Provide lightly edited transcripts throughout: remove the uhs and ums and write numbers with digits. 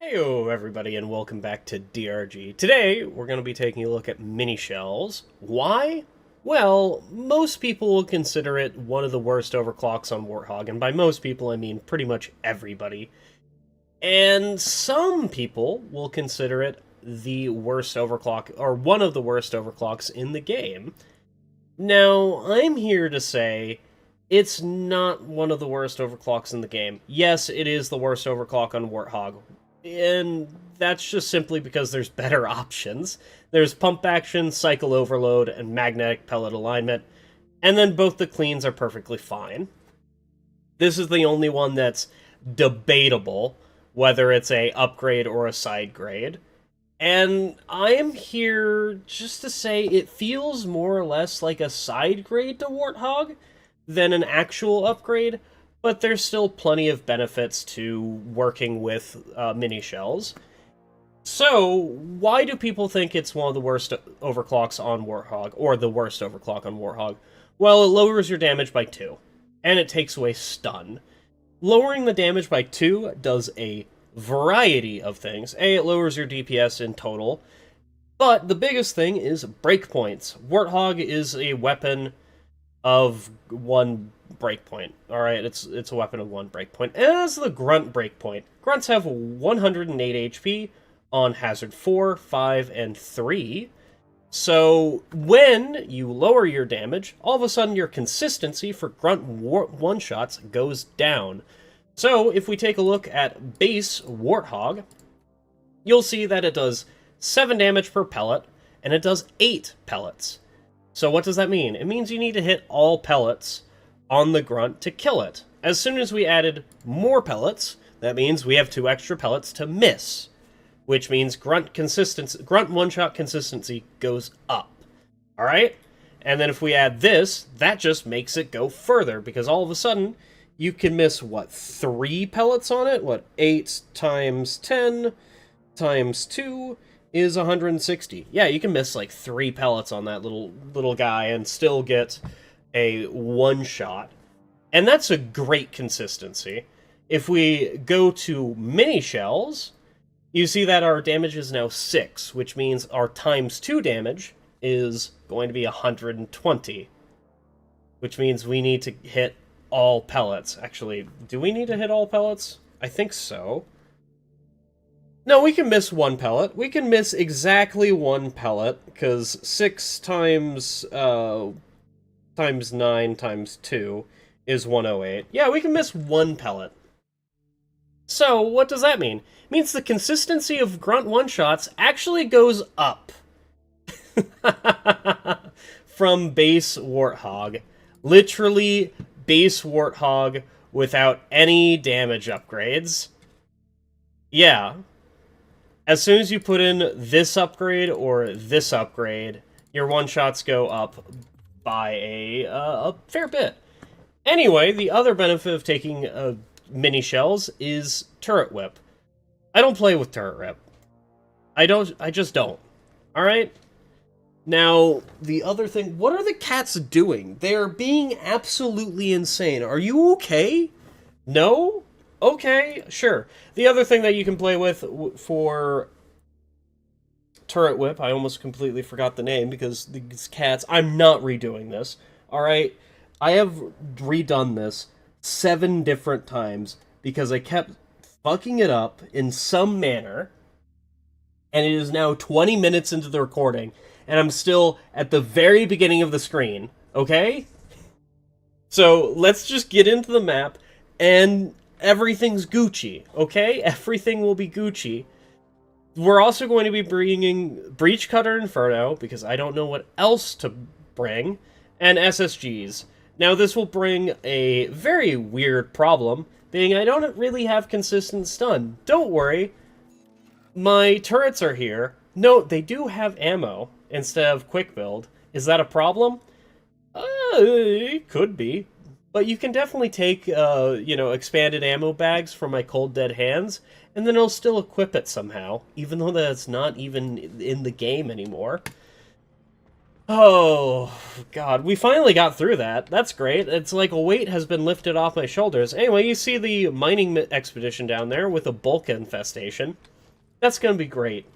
Heyo everybody and welcome back to DRG. Today we're going to be taking a look at Minishells. Why? Well, most people will consider it one of the worst overclocks on Warthog, and by most people I mean pretty much everybody. And some people will consider it the worst overclock, or one of the worst overclocks in the game. Now, I'm here to say it's not one of the worst overclocks in the game. Yes, it is the worst overclock on Warthog. And that's just simply because there's better options. There's pump action, cycle overload, and magnetic pellet alignment, and then both the cleans are perfectly fine. This is the only one that's debatable, whether it's a upgrade or a side grade. And I am here just to say it feels more or less like a side grade to Warthog than an actual upgrade, but there's still plenty of benefits to working with Minishells. So, why do people think it's one of the worst overclocks on Warthog, or the worst overclock on Warthog? Well, it lowers your damage by 2, and it takes away stun. Lowering the damage by 2 does a variety of things. It lowers your DPS in total, but the biggest thing is breakpoints. Warthog is a weapon of one breakpoint. Alright, it's a weapon of one breakpoint. As the Grunt breakpoint, Grunts have 108 HP on Hazard 4, 5, and 3. So when you lower your damage, all of a sudden your consistency for Grunt one-shots goes down. So if we take a look at base Warthog, you'll see that it does 7 damage per pellet, and it does 8 pellets. So what does that mean? It means you need to hit all pellets on the Grunt to kill it. As soon as we added more pellets, that means we have 2 extra pellets to miss, which means Grunt one-shot consistency goes up. Alright? And then if we add this, that just makes it go further, because all of a sudden, you can miss, what, 3 pellets on it? What, 8 times 10 times 2 is 160. Yeah, you can miss like 3 pellets on that little guy and still get a one-shot. And that's a great consistency. If we go to Minishells, you see that our damage is now 6, which means our times 2 damage is going to be 120. Which means we need to hit all pellets. Actually, do we need to hit all pellets? I think so. No, we can miss 1 pellet. We can miss exactly 1 pellet, because 6 times 9 times 2 is 108. Yeah, we can miss 1 pellet. So, what does that mean? It means the consistency of Grunt one-shots actually goes up. From base Warthog. Literally base Warthog without any damage upgrades. Yeah. As soon as you put in this upgrade or this upgrade, your one-shots go up by a fair bit. Anyway, the other benefit of taking Minishells is Turret Whip. I don't play with Turret Whip. I just don't. Alright? Now, the other thing, what are the cats doing? They are being absolutely insane. Are you okay? No? Okay, sure. The other thing that you can play with for Turret Whip, I almost completely forgot the name because these cats, I'm not redoing this, alright? I have redone this 7 different times because I kept fucking it up in some manner, and it is now 20 minutes into the recording, and I'm still at the very beginning of the screen, okay? So, let's just get into the map, and everything's Gucci, okay? Everything will be Gucci. We're also going to be bringing Breach Cutter Inferno, because I don't know what else to bring, and SSGs. Now, this will bring a very weird problem, being I don't really have consistent stun. Don't worry, my turrets are here. No, they do have ammo instead of quick build. Is that a problem? It could be. But you can definitely take, expanded ammo bags from my Cold Dead hands, and then it'll still equip it somehow, even though that's not even in the game anymore. Oh, God. We finally got through that. That's great. It's like a weight has been lifted off my shoulders. Anyway, you see the mining expedition down there with a bulk infestation. That's going to be great.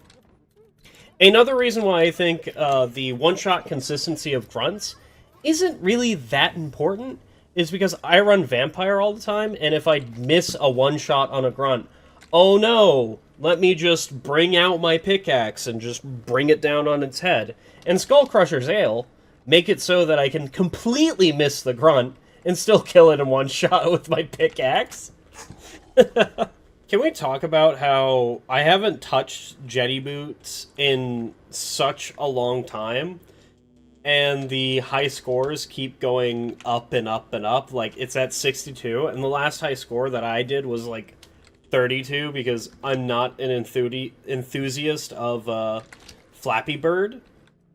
Another reason why I think the one-shot consistency of grunts isn't really that important is because I run Vampire all the time, and if I miss a one-shot on a grunt, oh no, let me just bring out my pickaxe and just bring it down on its head. And Skullcrusher's Ale make it so that I can completely miss the grunt and still kill it in one shot with my pickaxe. Can we talk about how I haven't touched Jetty Boots in such a long time, and the high scores keep going up and up and up? Like, it's at 62, and the last high score that I did was, like, 32, because I'm not an enthusiast of Flappy Bird,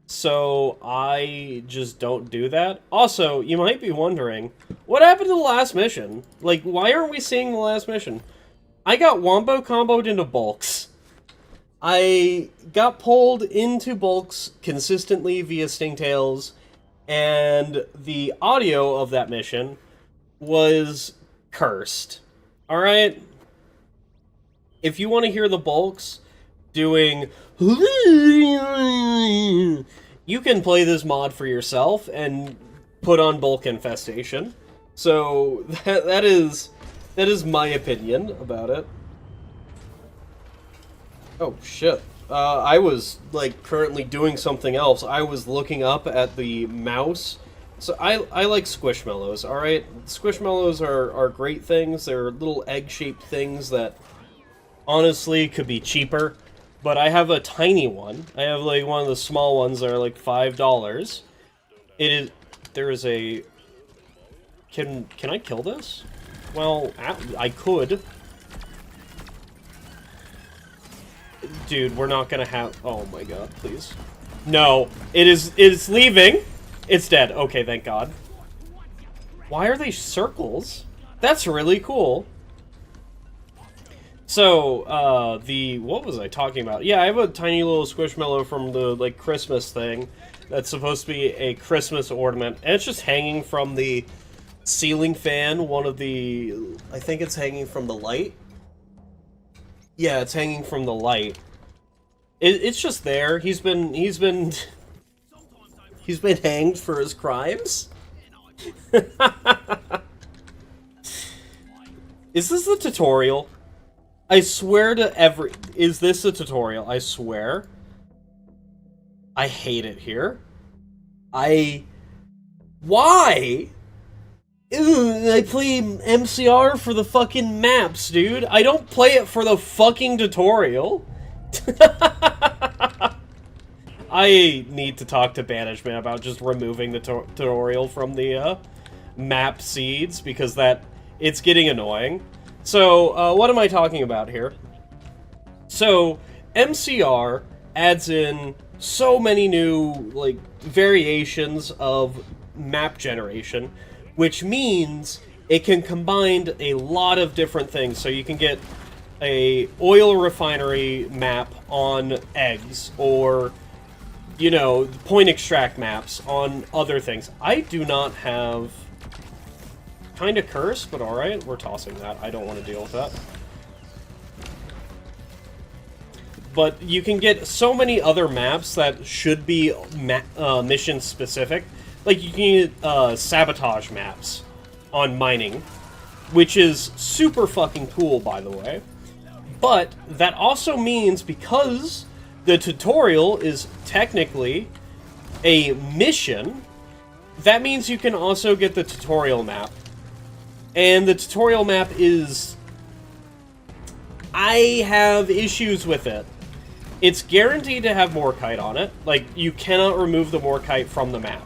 so I just don't do that. Also, you might be wondering, what happened to the last mission? Like, why aren't we seeing the last mission? I got wombo comboed into bulks. I got pulled into bulks consistently via Stingtails, and the audio of that mission was cursed. Alright? If you want to hear the bulks doing... you can play this mod for yourself and put on bulk infestation. So, that is my opinion about it. Oh, shit. I was, like, currently doing something else. I was looking up at the mouse. So, I like Squishmallows, alright? Squishmallows are great things. They're little egg-shaped things that, honestly, could be cheaper. But I have a tiny one. I have, like, one of the small ones that are, like, $5. There is a... Can I kill this? Well, I could. Dude, we're not gonna have... Oh my god, please. No, it's leaving. It's dead. Okay, thank god. Why are they circles? That's really cool. So, what was I talking about? Yeah, I have a tiny little Squishmallow from the, like, Christmas thing that's supposed to be a Christmas ornament, and it's just hanging from the ceiling fan, I think it's hanging from the light. Yeah, it's hanging from the light. It's just there. He's been hanged for his crimes. Is this the tutorial? I swear to is this a tutorial? I swear. I hate it here. Why? I play MCR for the fucking maps, dude. I don't play it for the fucking tutorial. I need to talk to Banishment about just removing the tutorial from the map seeds, because it's getting annoying. So, what am I talking about here? So, MCR adds in so many new, like, variations of map generation, which means it can combine a lot of different things. So you can get a oil refinery map on eggs, or, you know, point extract maps on other things. I do not have... Kinda cursed, but alright, we're tossing that. I don't want to deal with that. But you can get so many other maps that should be mission specific. Like, you can get sabotage maps on mining, which is super fucking cool, by the way. But that also means, because the tutorial is technically a mission, that means you can also get the tutorial map. And the tutorial map is... I have issues with it. It's guaranteed to have Morkite on it. Like, you cannot remove the Morkite from the map.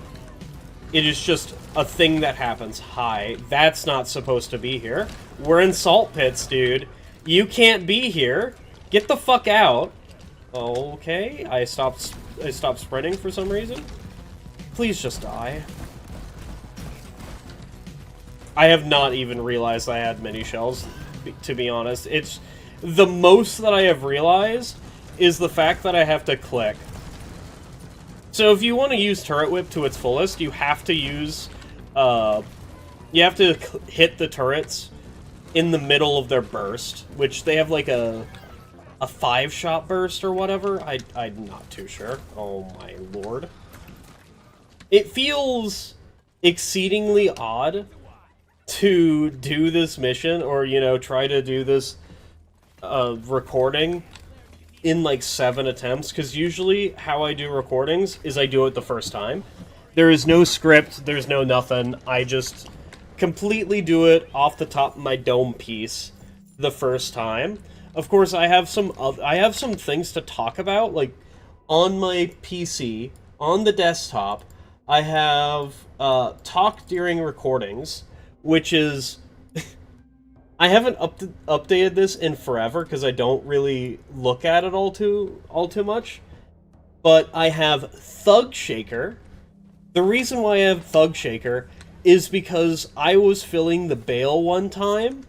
It is just a thing that happens. Hi, that's not supposed to be here. We're in salt pits, dude. You can't be here. Get the fuck out. Okay, I stopped sprinting for some reason. Please just die. I have not even realized I had Minishells, to be honest. It's the most that I have realized is the fact that I have to click. So if you want to use Turret Whip to its fullest, you have to use, you have to hit the turrets in the middle of their burst, which they have like a 5-shot burst or whatever. I'm not too sure. Oh my lord. It feels exceedingly odd to do this mission, or, you know, try to do this recording in like 7 attempts, because usually how I do recordings is I do it the first time. There is no script, there's no nothing, I just completely do it off the top of my dome piece the first time. Of course, I have some things to talk about, like on my PC, on the desktop. I have talk during recordings, which is I haven't updated this in forever because I don't really look at it all too much. But I have Thug Shaker. The reason why I have Thug Shaker is because I was filling the bail one time,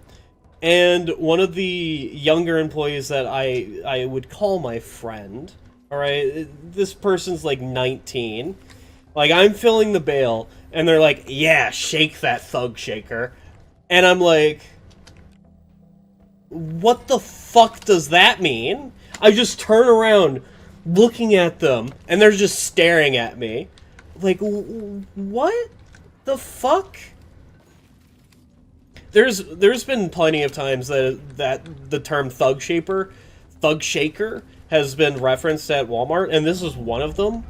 and one of the younger employees that I would call my friend, alright, this person's like 19, like, I'm filling the bail, and they're like, yeah, shake that Thug Shaker, and I'm like, what the fuck does that mean? I just turn around, looking at them, and they're just staring at me. Like, what the fuck? There's been plenty of times that the term Thug Shaker has been referenced at Walmart, and this is one of them.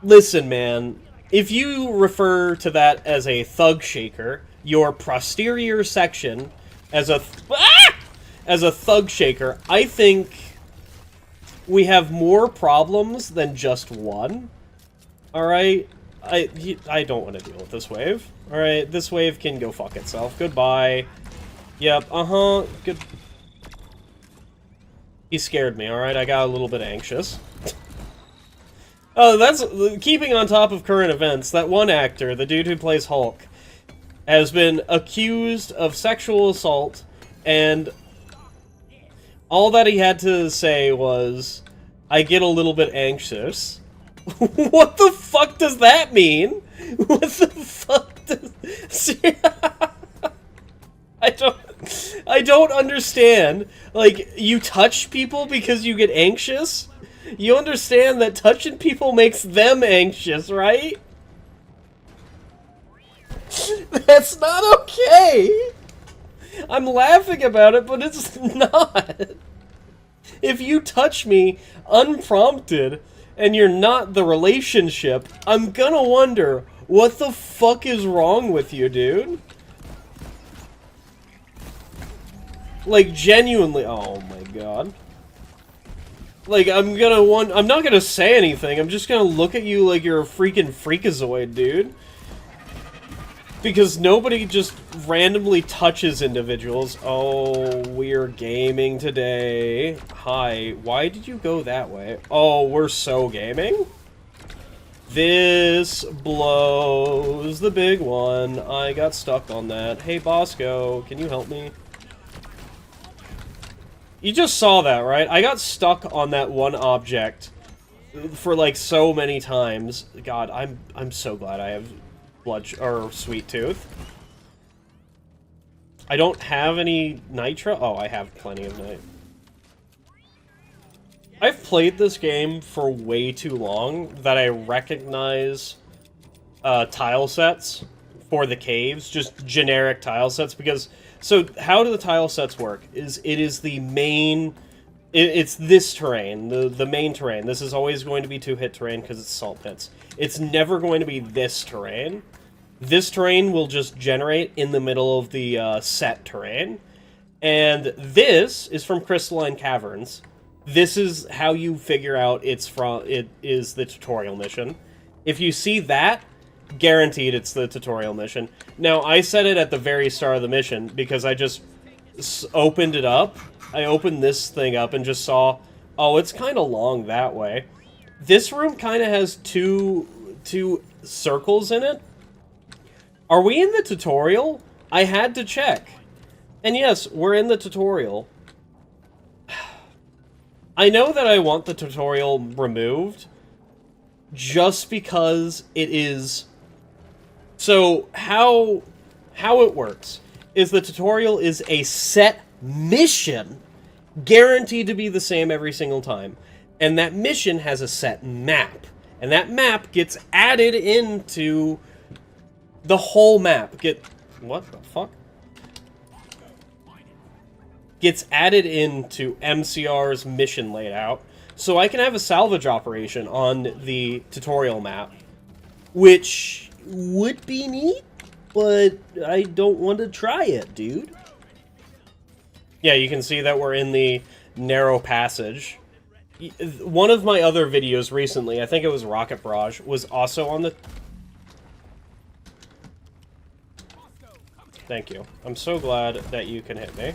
Listen, man. If you refer to that as a Thug Shaker, your posterior section as a Thug Shaker, I think we have more problems than just one. Alright? I don't want to deal with this wave. Alright, this wave can go fuck itself. Goodbye. Yep, good. He scared me, alright? I got a little bit anxious. Oh, that's... Keeping on top of current events, that one actor, the dude who plays Hulk, has been accused of sexual assault, and all that he had to say was, I get a little bit anxious. What the fuck does that mean? What the fuck does... I don't understand. Like, you touch people because you get anxious? You understand that touching people makes them anxious, right? That's not okay! I'm laughing about it, but it's not. If you touch me unprompted, and you're not the relationship, I'm gonna wonder, what the fuck is wrong with you, dude? Like, genuinely, oh my god. Like, I'm not gonna say anything, I'm just gonna look at you like you're a freaking freakazoid, dude. Because nobody just randomly touches individuals. Oh, we're gaming today. Hi, why did you go that way? Oh, we're so gaming? This blows the big one. I got stuck on that. Hey, Bosco, can you help me? You just saw that, right? I got stuck on that one object for like so many times. God, I'm so glad I have Sweet Tooth. I don't have any Nitro. Oh, I have plenty of Nitro. I've played this game for way too long that I recognize tile sets for the caves, just generic tile sets, because... So, how do the tile sets work? It is the main... It's this terrain, the main terrain. This is always going to be 2-hit terrain because it's salt pits. It's never going to be this terrain. This terrain will just generate in the middle of the set terrain. And this is from Crystalline Caverns. This is how you figure out it is the tutorial mission. If you see that, guaranteed it's the tutorial mission. Now, I said it at the very start of the mission because I just opened it up. I opened this thing up and just saw, oh, it's kind of long that way. This room kind of has two circles in it. Are we in the tutorial? I had to check. And yes, we're in the tutorial. I know that I want the tutorial removed just because it is... So, how it works is the tutorial is a set mission, guaranteed to be the same every single time. And that mission has a set map. And that map gets added into the whole map. What the fuck? Gets added into MCR's mission layout. So I can have a salvage operation on the tutorial map, which would be neat, but I don't want to try it, dude. Yeah, you can see that we're in the narrow passage. One of my other videos recently, I think it was Rocket Barrage, was also on the... Thank you. I'm so glad that you can hit me.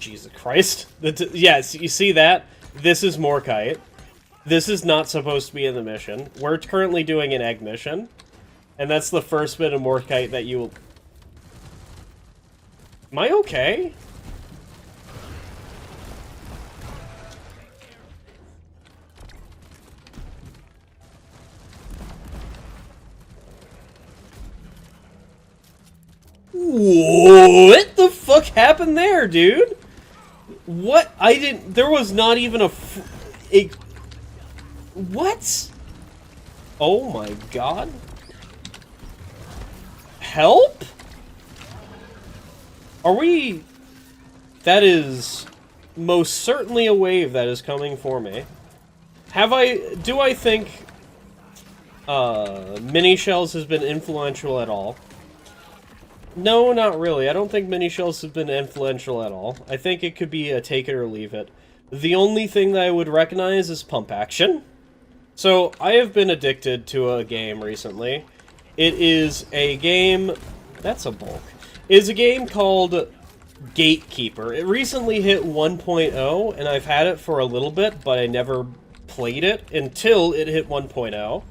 Jesus Christ. Yes, you see that? This is Morkite. This is not supposed to be in the mission. We're currently doing an egg mission. And that's the first bit of Morkite that you will... Am I okay? What the fuck happened there, dude? What? I didn't... There was not even a... What? Oh my god. Help? Are we... That is most certainly a wave that is coming for me. Do I think Minishells has been influential at all? No, not really. I don't think Minishells have been influential at all. I think it could be a take it or leave it. The only thing that I would recognize is pump action. So, I have been addicted to a game recently. It is a game... That's a bulk. It is a game called Gatekeeper. It recently hit 1.0, and I've had it for a little bit, but I never played it until it hit 1.0.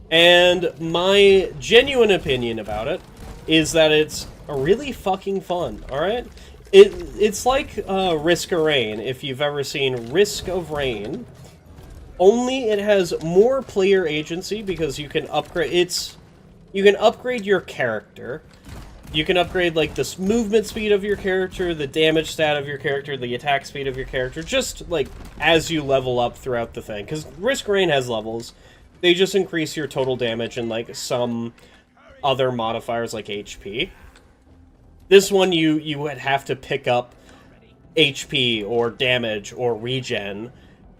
And my genuine opinion about it is that it's really fucking fun, alright? It's like Risk of Rain, if you've ever seen Risk of Rain. Only it has more player agency because you can upgrade... You can upgrade your character. You can upgrade, like, the movement speed of your character, the damage stat of your character, the attack speed of your character, just, like, as you level up throughout the thing. Because Risk of Rain has levels. They just increase your total damage and, like, some other modifiers like HP. This one, you would have to pick up HP or damage or regen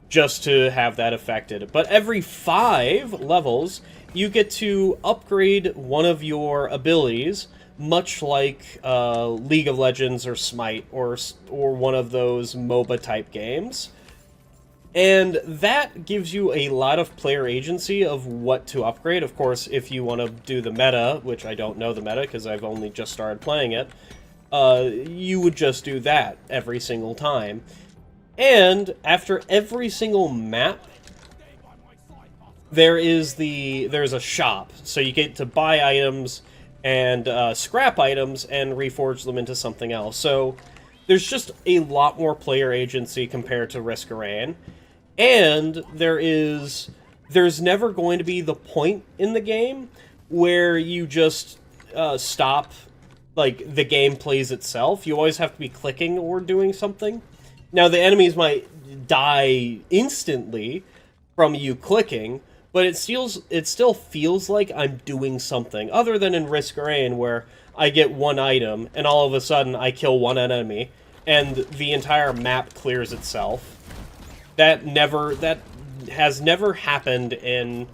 just to have that affected. But every 5 levels, you get to upgrade one of your abilities, much like League of Legends or Smite or one of those MOBA-type games. And that gives you a lot of player agency of what to upgrade. Of course, if you want to do the meta, which I don't know the meta because I've only just started playing it, you would just do that every single time. And after every single map, there's a shop. So you get to buy items and scrap items and reforge them into something else. So there's just a lot more player agency compared to Risk of Rain. And there's never going to be the point in the game where you just stop, like, the game plays itself. You always have to be clicking or doing something. Now, the enemies might die instantly from you clicking, but it still feels like I'm doing something, other than in Risk of Rain, where I get one item, and all of a sudden I kill one enemy, and the entire map clears itself. That has never happened in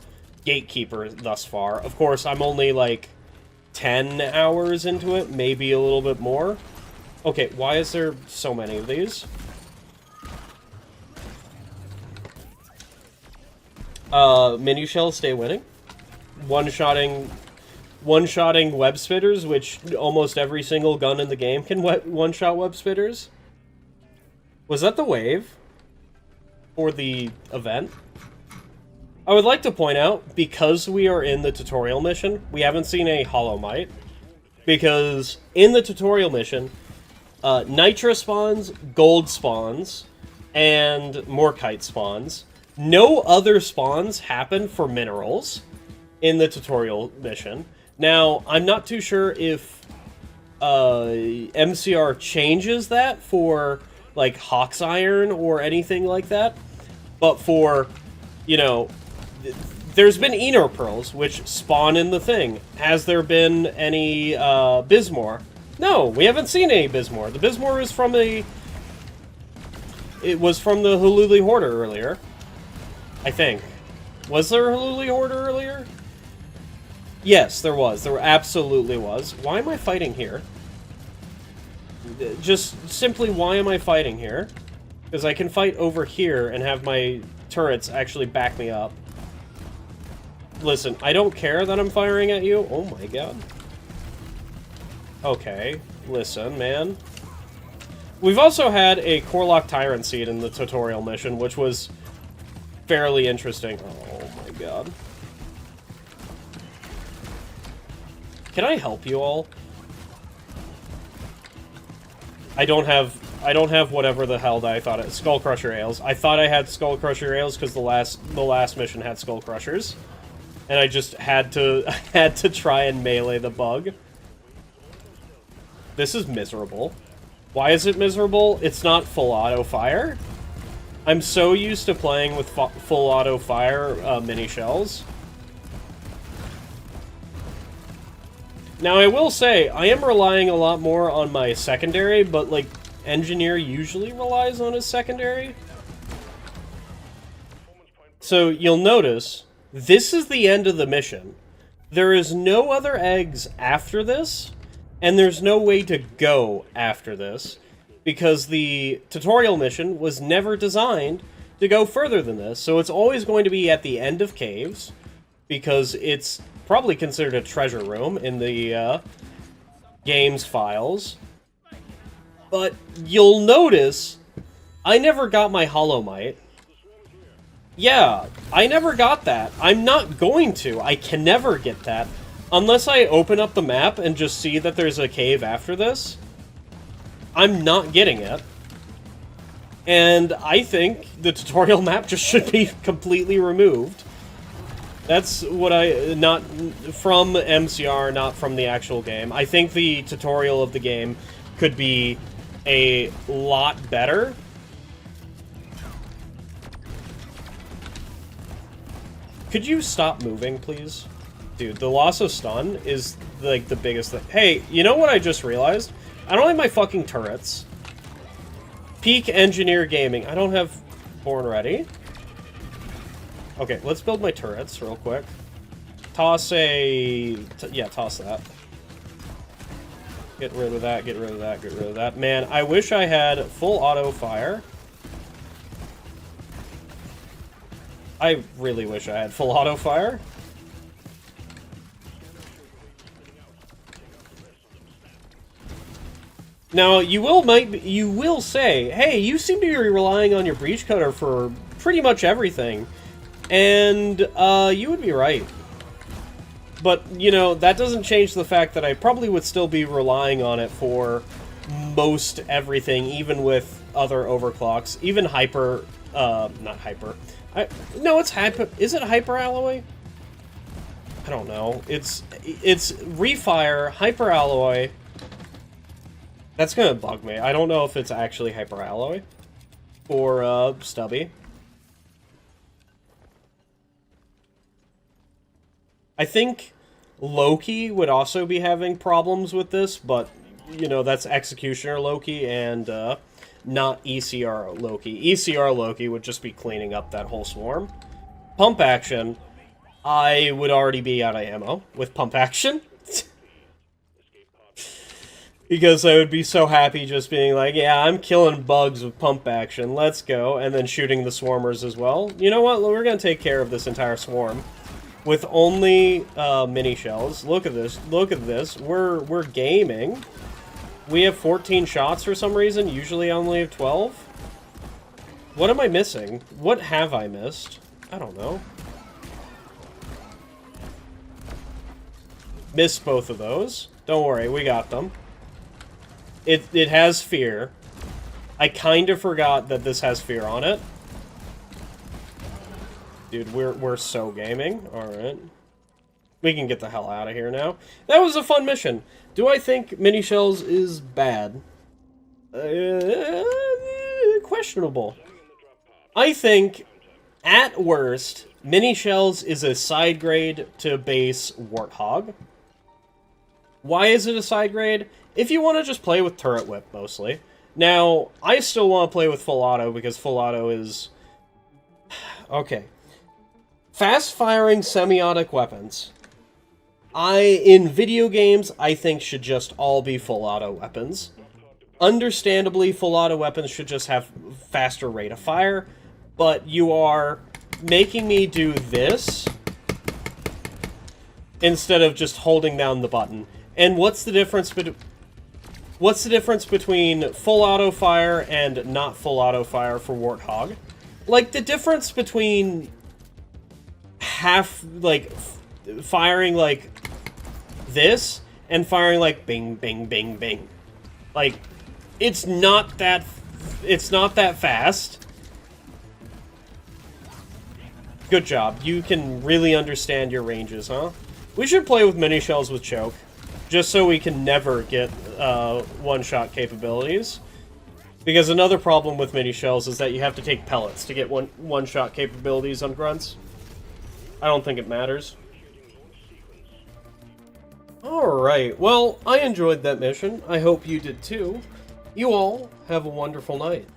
Gatekeeper thus far. Of course, I'm only, like, 10 hours into it, maybe a little bit more. Okay, why is there so many of these? Minishells stay winning. One-shotting web spitters, which almost every single gun in the game can one-shot web spitters. Was that the wave? For the event? I would like to point out, because we are in the tutorial mission, we haven't seen a Hollow Mite. Because in the tutorial mission, Nitra spawns, Gold spawns, and Morkite spawns. No other spawns happen for minerals in the tutorial mission. Now, I'm not too sure if MCR changes that for, like, Hawk's Iron or anything like that, but for, you know, there's been Enor Pearls, which spawn in the thing. Has there been any Bismore? No, we haven't seen any Bismore. The Bismore is from a... It was from the Hululi Hoarder earlier. I think. Was there a Hululi Hoarder earlier? Yes, there was. There absolutely was. Why am I fighting here? Just simply, why am I fighting here? Because I can fight over here and have my turrets actually back me up. Listen, I don't care that I'm firing at you. Oh my god. Okay, listen, man. We've also had a Corlock Tyrant Seed in the tutorial mission, which was fairly interesting. Oh my god. Can I help you all? I don't have whatever the hell that I thought it... Skull Crusher Ales. I thought I had Skull Crusher Ales because the last mission had Skull Crushers. And I just had to try and melee the bug. This is miserable. Why is it miserable? It's not full auto fire. I'm so used to playing with full auto fire Minishells. Now, I will say, I am relying a lot more on my secondary, but, like, Engineer usually relies on his secondary. So, you'll notice, this is the end of the mission. There is no other eggs after this, and there's no way to go after this, because the tutorial mission was never designed to go further than this, so it's always going to be at the end of caves, because it's probably considered a treasure room in the game's files. But you'll notice, I never got my Holomite. Yeah, I never got that. I'm not going to. I can never get that. Unless I open up the map and just see that there's a cave after this, I'm not getting it. And I think the tutorial map just should be completely removed. That's what not from MCR, not from the actual game. I think the tutorial of the game could be a lot better. Could you stop moving, please? Dude, the loss of stun is, like, the biggest thing. Hey, you know what I just realized? I don't have my fucking turrets. Peak Engineer Gaming. I don't have Born Ready. Okay, let's build my turrets real quick. Toss a... yeah, toss that. Get rid of that, get rid of that, get rid of that. Man, I wish I had full auto fire. I really wish I had full auto fire. Now, you will say, hey, you seem to be relying on your breach coder for pretty much everything. And, you would be right. But, you know, that doesn't change the fact that I probably would still be relying on it for most everything, even with other overclocks. Even hyper, not hyper. No, it's hyper, is it hyper alloy? I don't know. It's refire, hyper alloy. That's gonna bug me. I don't know if it's actually hyper alloy or, stubby. I think Loki would also be having problems with this, but, you know, that's Executioner Loki and not ECR Loki. ECR Loki would just be cleaning up that whole swarm. Pump action, I would already be out of ammo with pump action. Because I would be so happy just being like, yeah, I'm killing bugs with pump action, let's go, and then shooting the swarmers as well. You know what, we're gonna take care of this entire swarm. With only Minishells. Look at this. Look at this. We're gaming. We have 14 shots for some reason. Usually I only have 12. What am I missing? What have I missed? I don't know. Missed both of those. Don't worry, we got them. It has fear. I kind of forgot that this has fear on it. Dude, we're so gaming. Alright. We can get the hell out of here now. That was a fun mission. Do I think Minishells is bad? Questionable. I think, at worst, Minishells is a side grade to base Warthog. Why is it a side grade? If you want to just play with Turret Whip, mostly. Now, I still want to play with Full Auto, because Full Auto is... Okay. Fast-firing semiotic weapons. In video games, I think should just all be Full Auto weapons. Understandably, Full Auto weapons should just have faster rate of fire, but you are making me do this instead of just holding down the button. And what's the difference between full auto fire and not full auto fire for Warthog? Like, the difference between firing like this and firing like bing, bing, bing, bing. Like, it's not that fast. Good job. You can really understand your ranges, huh? We should play with Minishells with choke, just so we can never get one-shot capabilities. Because another problem with Minishells is that you have to take pellets to get one-shot capabilities on grunts. I don't think it matters. Alright, well, I enjoyed that mission. I hope you did too. You all have a wonderful night.